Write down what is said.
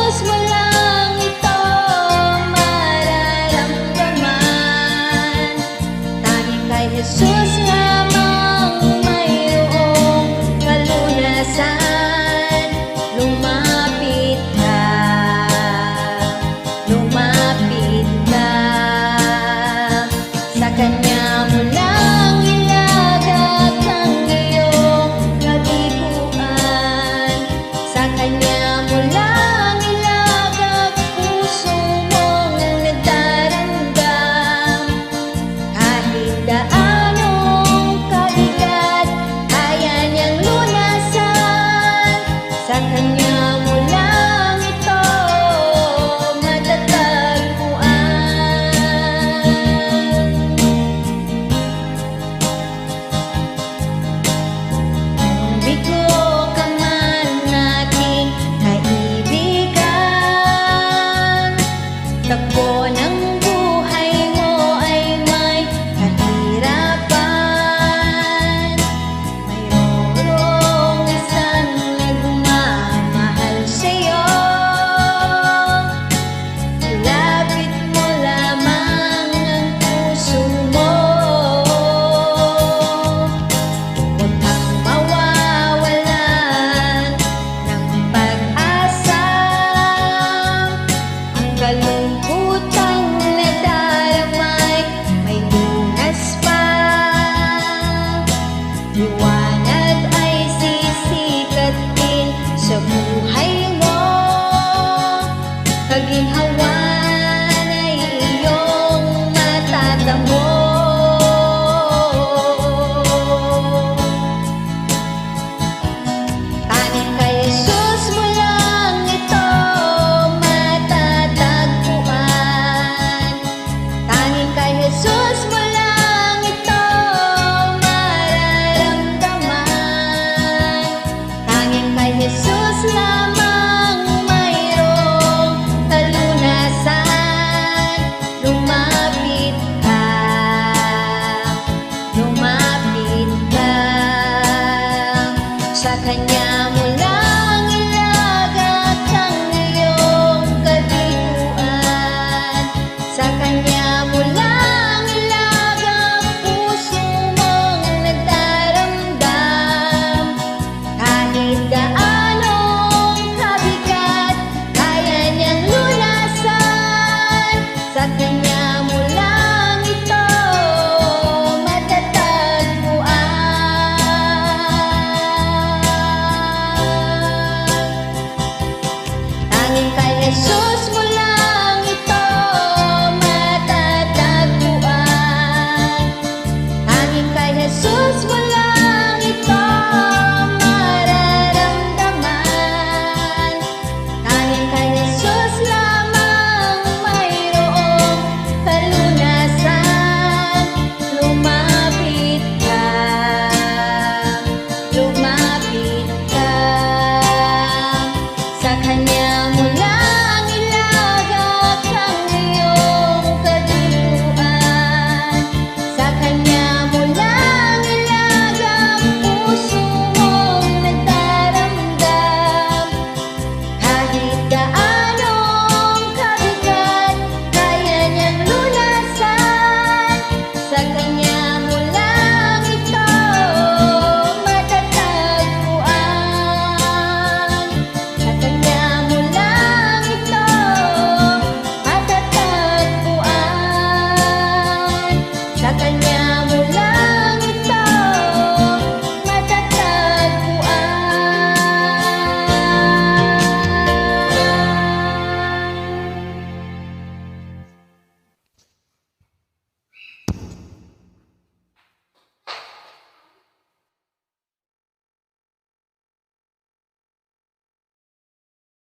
Jesus mo lang ito mararamdaman. Tanging kay Jesus lamang mayroong kalunasan. Lumapit ka, lumapit ka. Sa Kanya mo lang ilagak ang iyong kabiguan. Sa Kanya mo lang ilagak puso mong nagdarandam. Kahit gaanong kabigat, kaya niyang lunasan. Sa Kanya mo lang ito matatagpuan. Kung bigo ka man aking kaibigan, takbo ng buhay mo ay may kahirapan. Mayroong isang nagmamahal sa'yo. Ilapit mo lamang ang puso mo. Huwag kang mawawalan ng pag-asa. Ang kalungkutang nadaramay may lunas pa. Liwanag ay sisikat din sa buhay mo. Kaginhawan ay iyong matatamo. Tanging kay Jesus mo lang ito matatagpuan. Tanging kay Jesus mo lang ito mararamdaman. Tanging kay Jesus lamang mayroong kalunasan. Lumapit ka, lumapit ka. Sa Kanya mo lang ilagak ang iyong kabiguan. Sa Kanya mo lang ilagak puso mong nagdaramdam. Kahit gaanong kabigat, kaya niyang lunasan. Sa Kanya mo lang ito matatagpuan. Tanging kay Jesus mo lang ito matatagpuan. Tanging kay Jesus mo lang ito mararamdaman. Tanging kay Jesus lamang mayroong kalunasan. Lumapit ka, lumapit ka. Sa Kanya mo lang